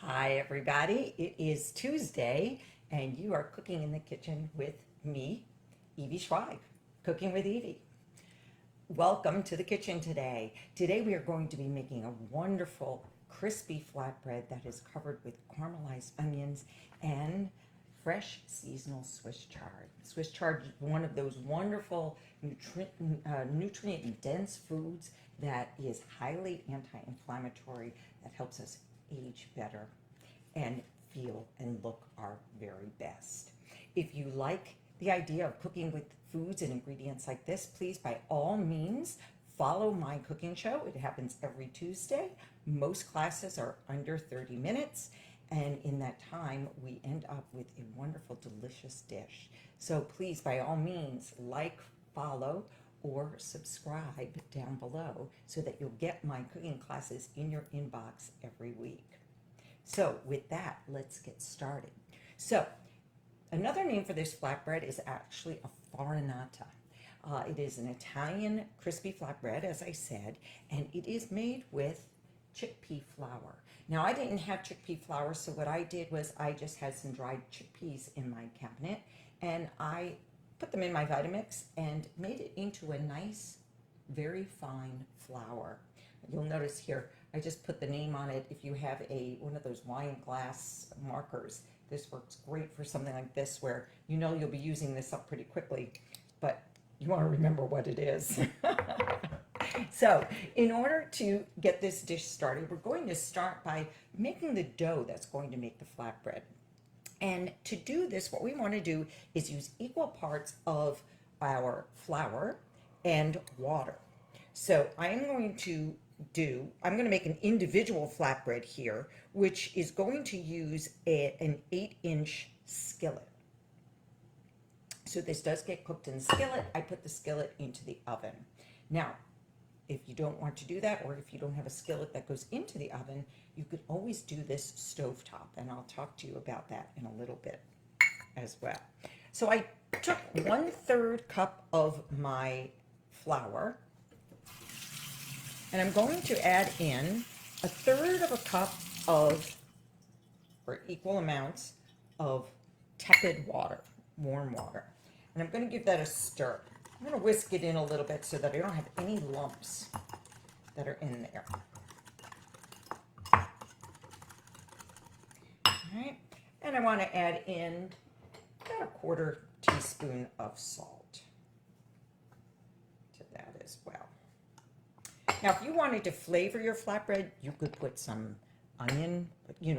Hi, everybody. It is Tuesday, and you are cooking in the kitchen with me, Evey Schweig, Cooking with Evey. Welcome to the kitchen today. Today we are going to be making a wonderful crispy flatbread that is covered with caramelized onions and fresh seasonal Swiss chard. Swiss chard is one of those wonderful nutrient-dense foods that is highly anti-inflammatory, that helps us age better and feel and look our very best. If you like the idea of cooking with foods and ingredients like this, please by all means follow my cooking show. It happens every Tuesday. Most classes are under 30 minutes, and in that time we end up with a wonderful, delicious dish. So please by all means like, follow, or subscribe down below so that you'll get my cooking classes in your inbox every week. So with that, let's get started. So another name for this flatbread is actually a farinata. It is an Italian crispy flatbread, as I said, and it is made with chickpea flour. Now, I didn't have chickpea flour, so what I did was I just had some dried chickpeas in my cabinet, and I put them in my Vitamix and made it into a nice, very fine flour. You'll notice here, I just put the name on it. If you have one of those wine glass markers, this works great for something like this where you know you'll be using this up pretty quickly, but you want to remember what it is. So in order to get this dish started, we're going to start by making the dough that's going to make the flatbread. And to do this, what we want to do is use equal parts of our flour and water. So I'm going to make an individual flatbread here, which is going to use an 8-inch skillet. So this does get cooked in the skillet. I put the skillet into the oven. Now, if you don't want to do that, or if you don't have a skillet that goes into the oven, you could always do this stovetop, and I'll talk to you about that in a little bit as well. So I took 1/3 cup of my flour, and I'm going to add in 1/3 of a cup of, or equal amounts of tepid water, warm water. And I'm going to give that a stir. I'm going to whisk it in a little bit so that I don't have any lumps that are in there. All right, and I want to add in about 1/4 teaspoon of salt to that as well. Now, if you wanted to flavor your flatbread, you could put some onion,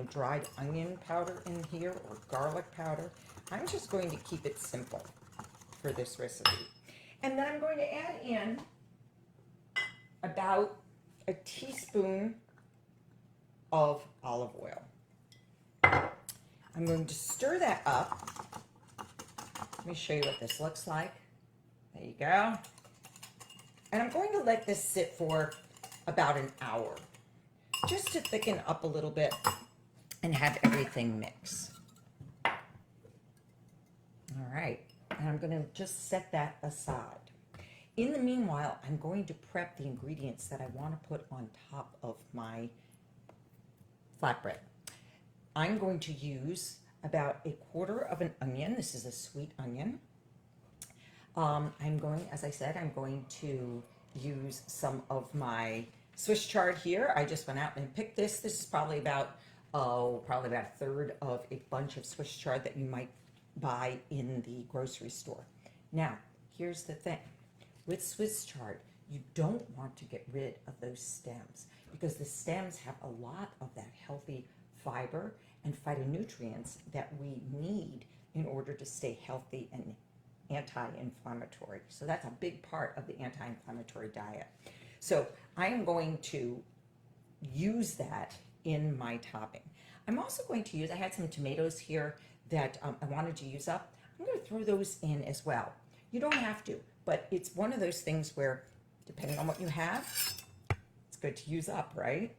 dried onion powder in here, or garlic powder. I'm just going to keep it simple for this recipe. And then I'm going to add in about a teaspoon of olive oil. I'm going to stir that up. Let me show you what this looks like. There you go. And I'm going to let this sit for about an hour, just to thicken up a little bit and have everything mix. All right, and I'm going to just set that aside. In the meanwhile, I'm going to prep the ingredients that I want to put on top of my flatbread. I'm going to use about 1/4 of an onion. This is a sweet onion. As I said, I'm going to use some of my Swiss chard here. I just went out and picked this. This is probably about 1/3 of a bunch of Swiss chard that you might buy in the grocery store. Now, here's the thing. With Swiss chard, you don't want to get rid of those stems, because the stems have a lot of that healthy fiber and phytonutrients that we need in order to stay healthy and anti-inflammatory. So that's a big part of the anti-inflammatory diet. So I am going to use that in my topping. I'm also going to use, I had some tomatoes here that I wanted to use up. I'm going to throw those in as well. You don't have to, but it's one of those things where, depending on what you have, it's good to use up, right?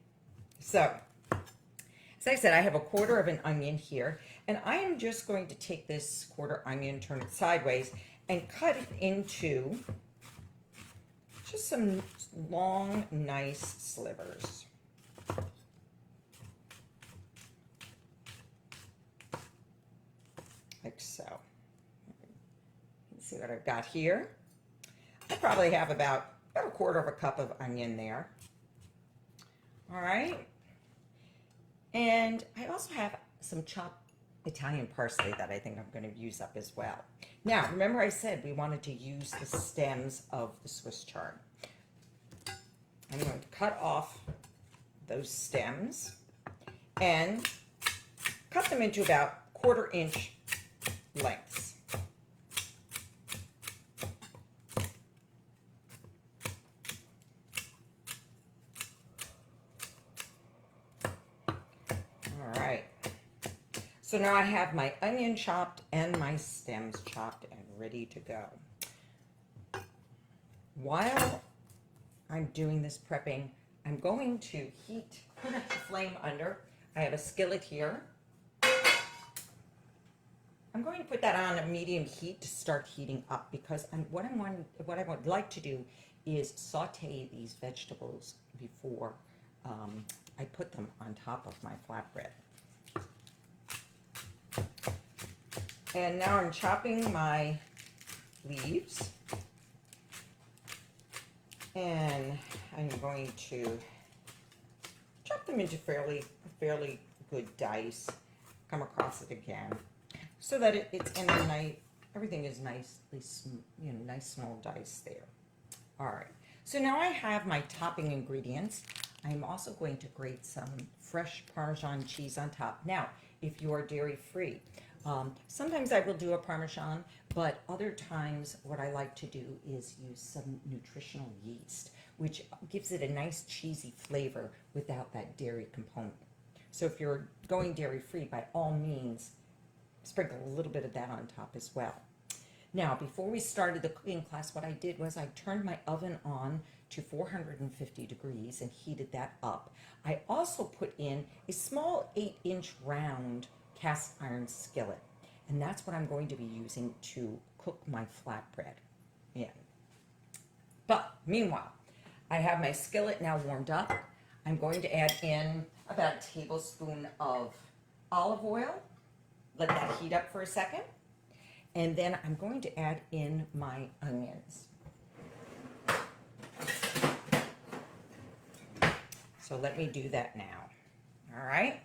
So, as I said, I have 1/4 of an onion here, and I am just going to take this 1/4 onion, turn it sideways, and cut it into just some long, nice slivers. that I've got here. I probably have about a quarter of a cup of onion there. All right. And I also have some chopped Italian parsley that I think I'm going to use up as well. Now, remember I said we wanted to use the stems of the Swiss chard. I'm going to cut off those stems and cut them into about 1/4 inch lengths. All right. So now I have my onion chopped and my stems chopped and ready to go. While I'm doing this prepping, I'm going to put the flame under. I have a skillet here. I'm going to put that on a medium heat to start heating up because what I would like to do is saute these vegetables before I put them on top of my flatbread. And now I'm chopping my leaves. And I'm going to chop them into fairly good dice. Come across it again, so that it's in a nice. Everything is nicely, nice small dice there. All right. So now I have my topping ingredients. I'm also going to grate some fresh Parmesan cheese on top. Now, if you are dairy free, sometimes I will do a Parmesan, but other times what I like to do is use some nutritional yeast, which gives it a nice cheesy flavor without that dairy component. So if you're going dairy free, by all means, sprinkle a little bit of that on top as well. Now, before we started the cooking class, what I did was I turned my oven on to 450 degrees and heated that up. I also put in a small 8-inch round cast iron skillet, and that's what I'm going to be using to cook my flatbread in. But meanwhile, I have my skillet now warmed up. I'm going to add in about a tablespoon of olive oil. Let that heat up for a second. And then I'm going to add in my onions. So let me do that now. All right.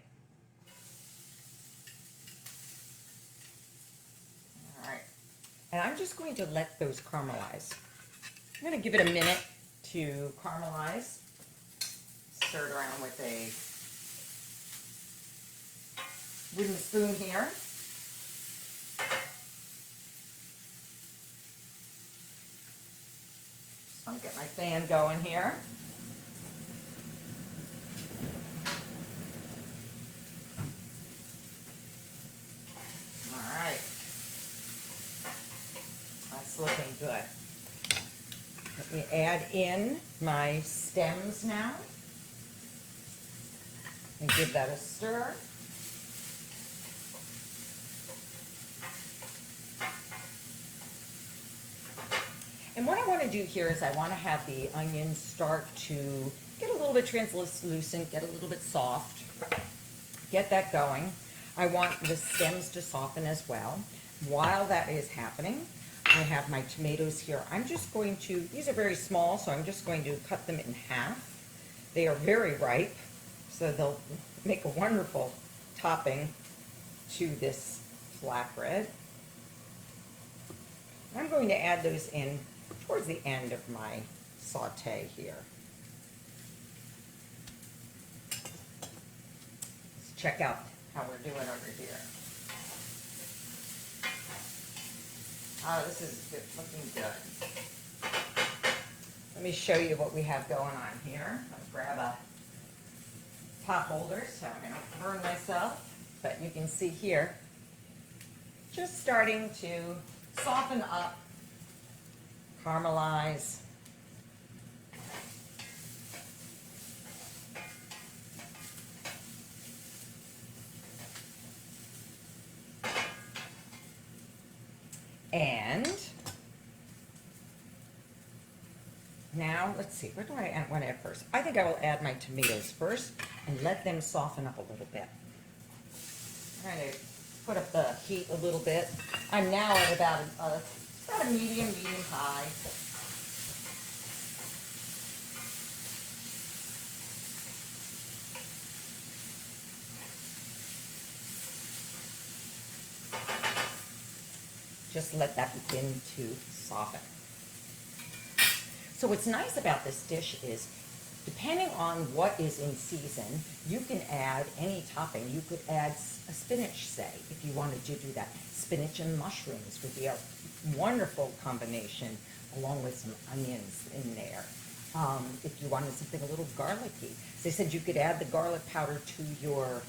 All right. And I'm just going to let those caramelize. I'm going to give it a minute to caramelize. Stir it around with a wooden spoon here. So I'll get my fan going here. All right. That's looking good. Let me add in my stems now and give that a stir. And what I want to do here is I want to have the onions start to get a little bit translucent, get a little bit soft. Get that going. I want the stems to soften as well. While that is happening, I have my tomatoes here. I'm just going to, these are very small, so I'm just going to cut them in half. They are very ripe, so they'll make a wonderful topping to this flatbread. I'm going to add those in towards the end of my saute here. Let's check out how we're doing over here. Oh, this is good, looking good. Let me show you what we have going on here. I'll grab a pot holder so I don't burn myself, but you can see here, just starting to soften up, caramelize. And now, let's see, what do I want to add first? I think I will add my tomatoes first and let them soften up a little bit. I'm going to put up the heat a little bit. I'm now at about About a medium high. Just let that begin to soften. So what's nice about this dish is, depending on what is in season, you can add any topping. You could add a spinach, say, if you wanted to do that. Spinach and mushrooms would be a wonderful combination, along with some onions in there. If you wanted something a little garlicky, they said you could add the garlic powder to your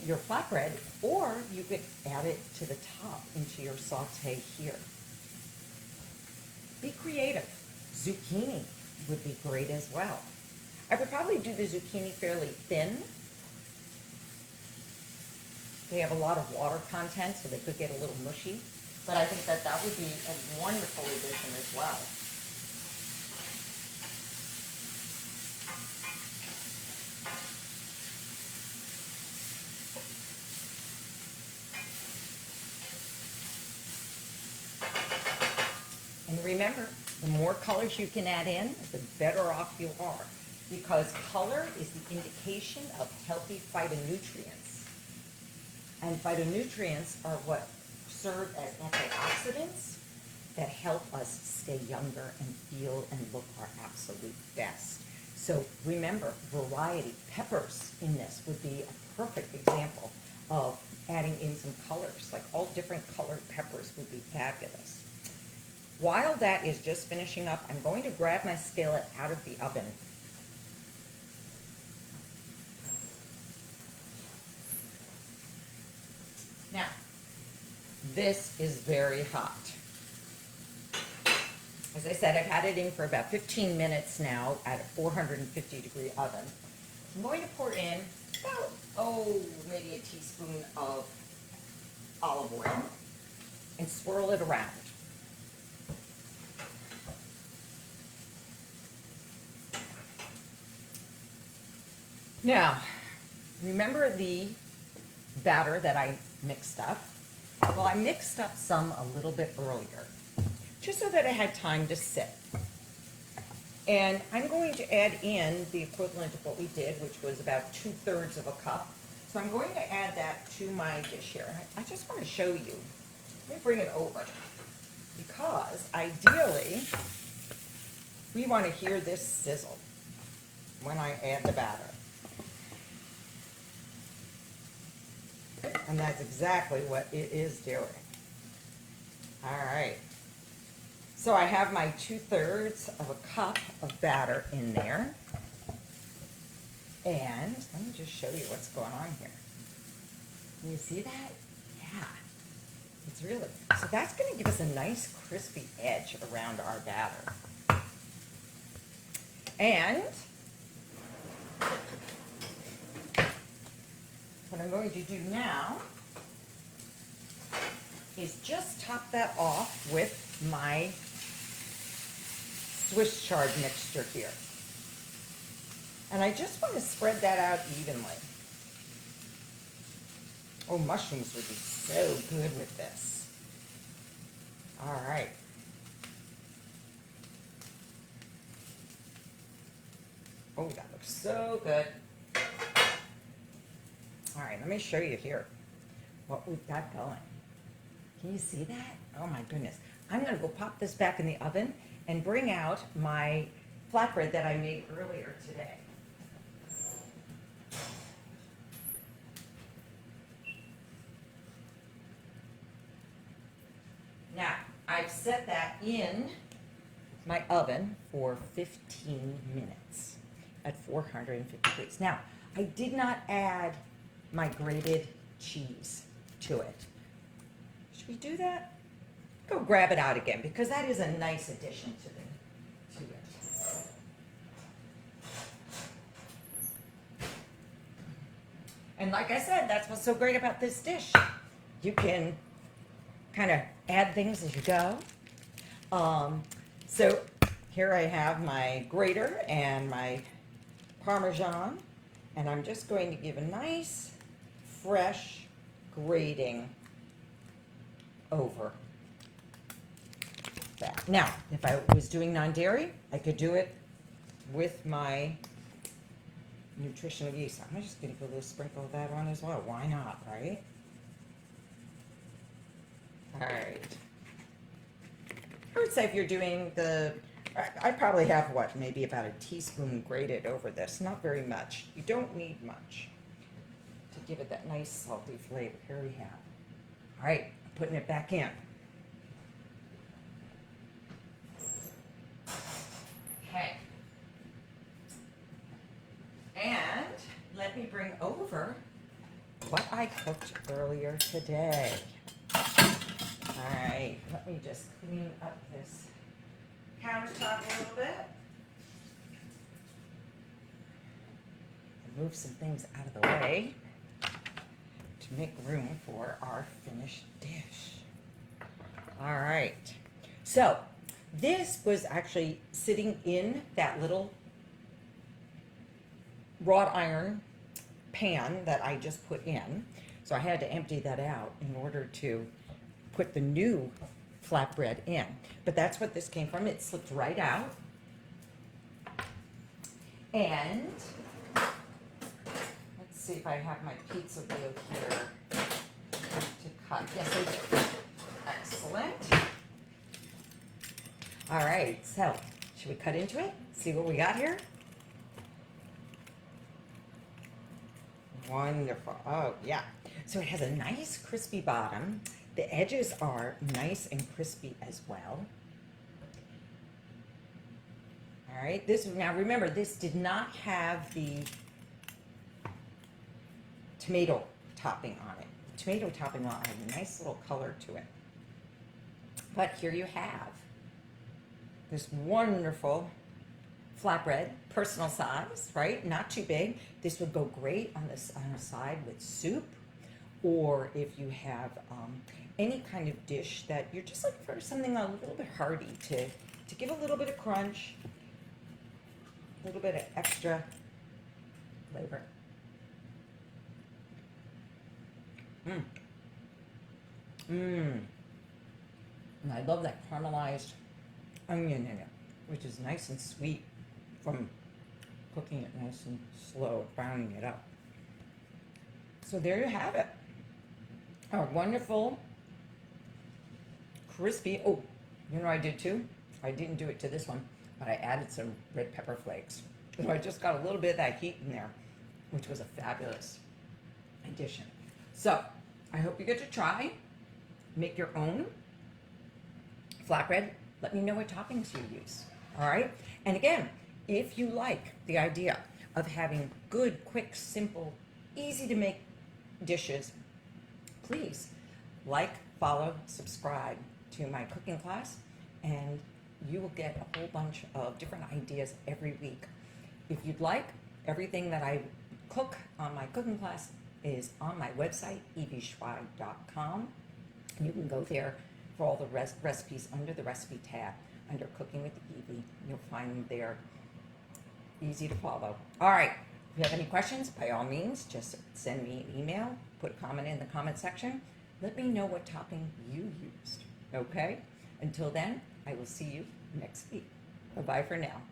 your flatbread, or you could add it to the top into your saute here. Be creative. Zucchini would be great as well. I would probably do the zucchini fairly thin. They have a lot of water content, so they could get a little mushy, but I think that that would be a wonderful addition as well. And remember, the more colors you can add in, the better off you are, because color is the indication of healthy phytonutrients. And phytonutrients are what serve as antioxidants that help us stay younger and feel and look our absolute best. So remember, variety. Peppers in this would be a perfect example of adding in some colors, like all different colored peppers would be fabulous. While that is just finishing up, I'm going to grab my skillet out of the oven. Now, this is very hot. As I said, I've had it in for about 15 minutes now at a 450-degree oven. I'm going to pour in about, maybe a teaspoon of olive oil and swirl it around. Now, remember the batter that I mixed up? Well, I mixed up some a little bit earlier, just so that I had time to sit. And I'm going to add in the equivalent of what we did, which was about 2/3 of a cup. So I'm going to add that to my dish here. I just want to show you. Let me bring it over, because ideally, we want to hear this sizzle when I add the batter. And that's exactly what it is doing. All right. So I have my 2/3 of a cup of batter in there. And let me just show you what's going on here. Can you see that? Yeah. It's really, so that's going to give us a nice crispy edge around our batter. And what I'm going to do now is just top that off with my Swiss Chard mixture here. And I just want to spread that out evenly. Oh, mushrooms would be so good with this. All right. Oh, that looks so good. All right, let me show you here what we've got going. Can you see that? Oh my goodness. I'm gonna go pop this back in the oven and bring out my flatbread that I made earlier today. Now, I've set that in my oven for 15 minutes at 450 degrees. Now, I did not add my grated cheese to it. Should we do that? Go grab it out again, because that is a nice addition to it. And like I said, that's what's so great about this dish. You can kind of add things as you go. So here I have my grater and my Parmesan, and I'm just going to give a nice fresh grating over that. Now, if I was doing non-dairy, I could do it with my nutritional yeast. I'm just going to put a little sprinkle of that on as well. Why not, right? All right. I would say if you're doing I probably have what, maybe about a teaspoon grated over this. Not very much. You don't need much to give it that nice salty flavor. Here we have. All right, putting it back in. Okay. And let me bring over what I cooked earlier today. All right, let me just clean up this countertop a little bit. Move some things out of the way to make room for our finished dish. All right, so this was actually sitting in that little wrought iron pan that I just put in. So I had to empty that out in order to put the new flatbread in. But that's what this came from. It slipped right out. And let's see if I have my pizza wheel here to cut. Yes, I do. Excellent. All right, so should we cut into it? See what we got here? Wonderful. Oh, yeah. So it has a nice crispy bottom. The edges are nice and crispy as well. All right. Now remember, this did not have the tomato topping on it. The tomato topping will add a nice little color to it. But here you have this wonderful flatbread, personal size, right? Not too big. This would go great on the side with soup, or if you have any kind of dish that you're just looking for something a little bit hearty to give a little bit of crunch, a little bit of extra flavor. And I love that caramelized onion in it, which is nice and sweet from cooking it nice and slow, browning it up. So there you have it. Our wonderful, crispy, oh, you know what I did too? I didn't do it to this one, but I added some red pepper flakes. So I just got a little bit of that heat in there, which was a fabulous addition. So I hope you get to try, make your own flatbread. Let me know what toppings you use, all right? And again, if you like the idea of having good, quick, simple, easy to make dishes, please like, follow, subscribe to my cooking class, and you will get a whole bunch of different ideas every week. If you'd like, everything that I cook on my cooking class is on my website, eveyschweig.com. And you can go there for all the recipes under the recipe tab, under Cooking with Evey. You'll find them there, easy to follow. All right, if you have any questions, by all means, just send me an email, put a comment in the comment section. Let me know what topping you used, okay? Until then, I will see you next week. Bye-bye for now.